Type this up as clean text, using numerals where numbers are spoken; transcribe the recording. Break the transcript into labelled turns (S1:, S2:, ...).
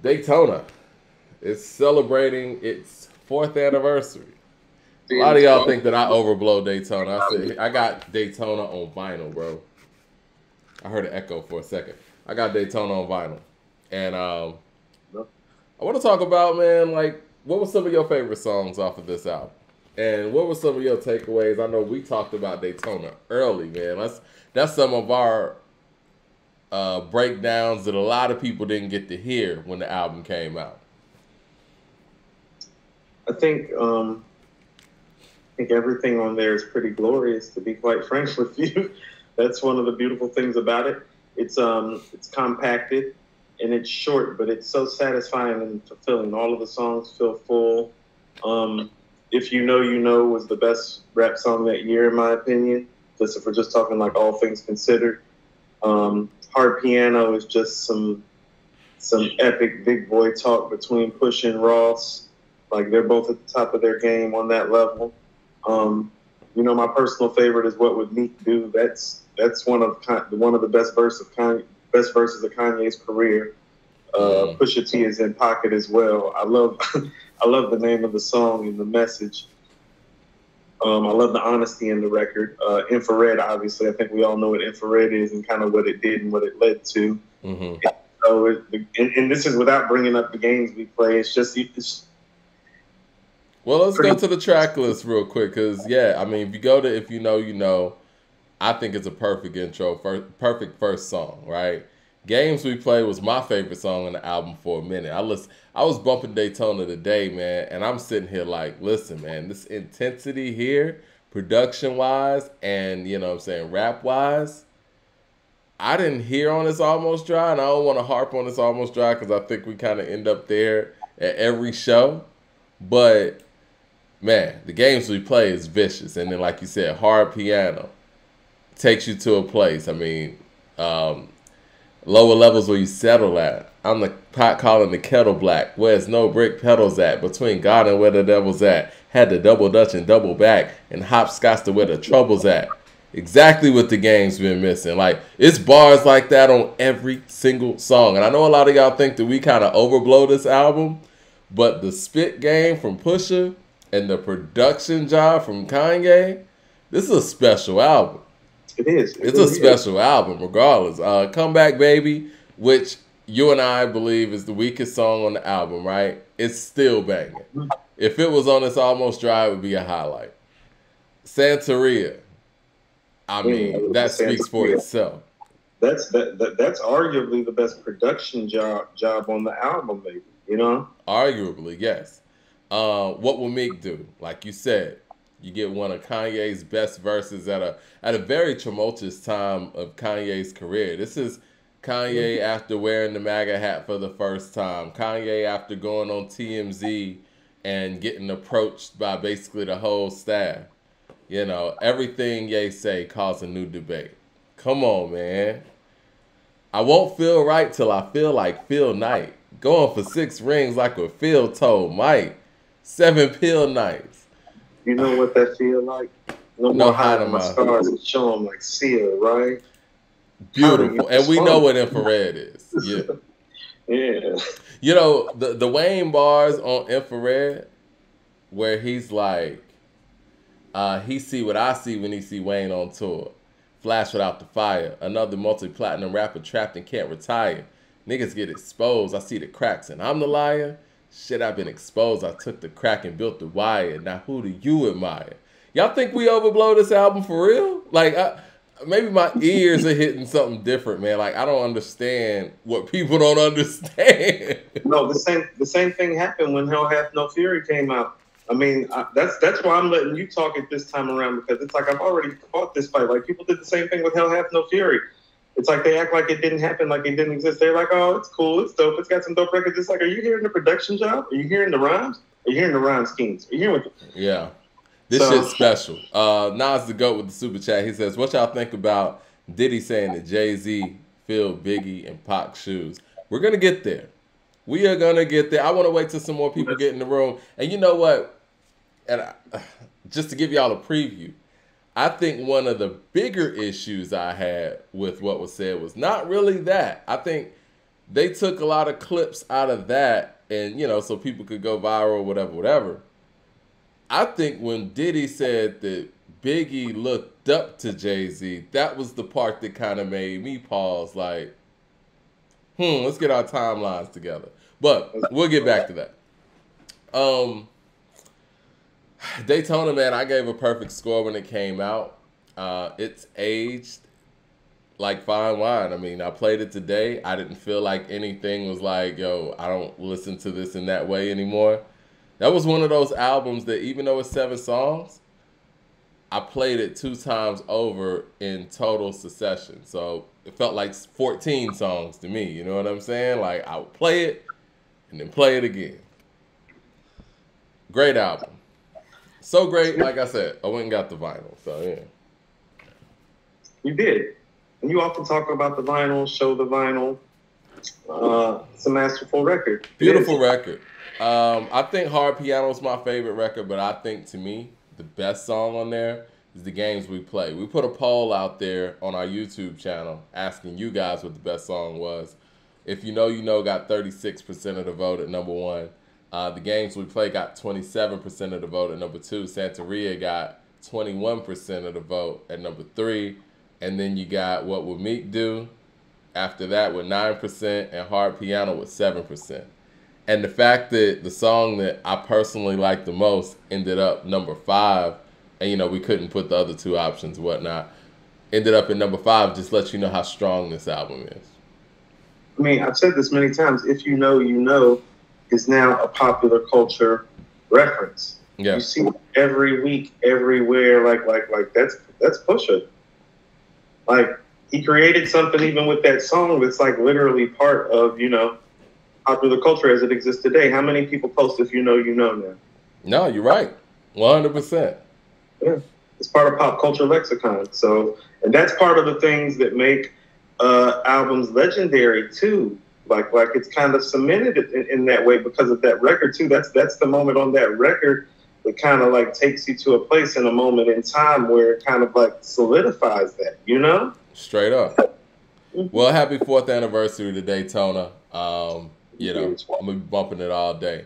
S1: Daytona is celebrating its 4th anniversary. A lot of y'all think that I overblow Daytona. I said I got Daytona on vinyl, bro. I heard an echo for a second. I got Daytona on vinyl, and I want to talk about, man, like, what were some of your favorite songs off of this album, and what were some of your takeaways? I know we talked about Daytona early, man. That's some of our breakdowns that a lot of people didn't get to hear when the album came out.
S2: I think everything on there is pretty glorious, to be quite frank with you. That's one of the beautiful things about it. It's compacted and it's short, but it's so satisfying and fulfilling. All of the songs feel full. If You Know, You Know was the best rap song that year, in my opinion. Just if we're just talking like all things considered. Hard Piano is just some epic big boy talk between Pusha and Ross. Like, they're both at the top of their game on that level. You know, my personal favorite is What Would Meek Do. That's one of the best verses of Kanye's career. Pusha T is in Pocket as well. I love I love the name of the song and the message. I love the honesty in the record. Infrared, obviously, I think we all know what Infrared is and kind of what it did and what it led to. Mm-hmm. So, and this is without bringing up the games we play.
S1: Well, let's go to the track list real quick, because, yeah, I mean, if you go to If You Know, You Know, I think it's a perfect intro, perfect first song, right? Games We Play was my favorite song on the album for a minute. I was bumping Daytona today, man, and I'm sitting here like, listen, man, this intensity here, production-wise and, you know what I'm saying, rap-wise, I didn't hear on It's Almost Dry, and I don't want to harp on It's Almost Dry because I think we kind of end up there at every show. But, man, the Games We Play is vicious. And then, like you said, Hard Piano takes you to a place. I mean, lower levels where you settle at. I'm the pot calling the kettle black. Where's no brick pedals at? Between God and where the devil's at. Had to double dutch and double back. And hopscotch to where the trouble's at. Exactly what the game's been missing. Like, it's bars like that on every single song. And I know a lot of y'all think that we kind of overblow this album. But the spit game from Pusha and the production job from Kanye, this is a special album.
S2: It is.
S1: It's a special album, regardless. Come Back Baby, which you and I believe is the weakest song on the album, right? It's still banging. If it was on It's Almost Dry, it would be a highlight. Santeria, I mean, that speaks for itself.
S2: That's arguably the best production job on the album, maybe. You know?
S1: Arguably, yes. What Will Meek Do? Like you said, you get one of Kanye's best verses at a very tumultuous time of Kanye's career. This is Kanye after wearing the MAGA hat for the first time. Kanye after going on TMZ and getting approached by basically the whole staff. You know, everything Ye say caused a new debate. Come on, man. I won't feel right till I feel like Phil Knight. Going for 6 rings like what Phil told Mike. 7 pill nights.
S2: You know what that feel like? No more hiding my scars and show them like Seal, right?
S1: Beautiful. And we know what Infrared is. Yeah.
S2: Yeah.
S1: You know, the Wayne bars on Infrared, where he's like, he see what I see when he see Wayne on tour. Flash without the fire. Another multi-platinum rapper trapped and can't retire. Niggas get exposed. I see the cracks and I'm the liar. Shit, I've been exposed. I took the crack and built the wire. Now who do you admire? Y'all think we overblow this album for real? Like, maybe my ears are hitting something different, man. Like, I don't understand what people don't understand.
S2: No, the same thing happened when Hell Hath No Fury came out. I mean, that's why I'm letting you talk it this time around, because it's like I've already fought this fight. Like, people did the same thing with Hell Hath No Fury. It's like they act like it didn't happen, like it didn't exist. They're like, oh, it's cool, it's dope, it's got some dope records. It's like, are you hearing the production job? Are you hearing the rhymes? Are you hearing the rhyme schemes? Are you hearing
S1: Yeah. This shit's special. Nas the GOAT with the super chat. He says, what y'all think about Diddy saying that Jay-Z filled Biggie and Pac's shoes? We're going to get there. We are going to get there. I want to wait till some more people get in the room. And you know what? And just to give y'all a preview, I think one of the bigger issues I had with what was said was not really that. I think they took a lot of clips out of that, and you know, so people could go viral, whatever. I think when Diddy said that Biggie looked up to Jay-Z, that was the part that kind of made me pause, like, let's get our timelines together. But we'll get back to that. Daytona, man, I gave a perfect score when it came out. It's aged like fine wine. I mean, I played it today. I didn't feel like anything was like, yo, I don't listen to this in that way anymore. That was one of those albums that even though it's 7 songs, I played it 2 times over in total succession. So it felt like 14 songs to me. You know what I'm saying? Like, I would play it and then play it again. Great album. So great, like I said, I went and got the vinyl. So, yeah.
S2: You did. And you often talk about the vinyl, show the vinyl. It's a masterful record.
S1: Beautiful record. I think Hard Piano is my favorite record, but I think, to me, the best song on there is The Games We Play. We put a poll out there on our YouTube channel asking you guys what the best song was. If you know, you know, got 36% of the vote at number 1. The Games We Play got 27% of the vote at number 2. Santeria got 21% of the vote at number 3. And then you got What Would Meek Do after that with 9%, and Hard Piano with 7%. And the fact that the song that I personally liked the most ended up number 5, and you know, we couldn't put the other 2 options and whatnot, ended up in number 5, just lets you know how strong this album is.
S2: I mean, I've said this many times, If You Know, You Know is now a popular culture reference. Yeah. You see it every week, everywhere, like that's Pusha. Like, he created something even with that song that's like literally part of, you know, popular culture as it exists today. How many people post If You Know, You Know now?
S1: No, you're right. 100%.
S2: Yeah. It's part of pop culture lexicon. So, and that's part of the things that make albums legendary too. Like it's kind of cemented in that way because of that record too. That's the moment on that record that kind of like takes you to a place in a moment in time where it kind of like solidifies that, you know?
S1: Straight up. Well, happy 4th anniversary to Daytona. You know, I'm gonna be bumping it all day.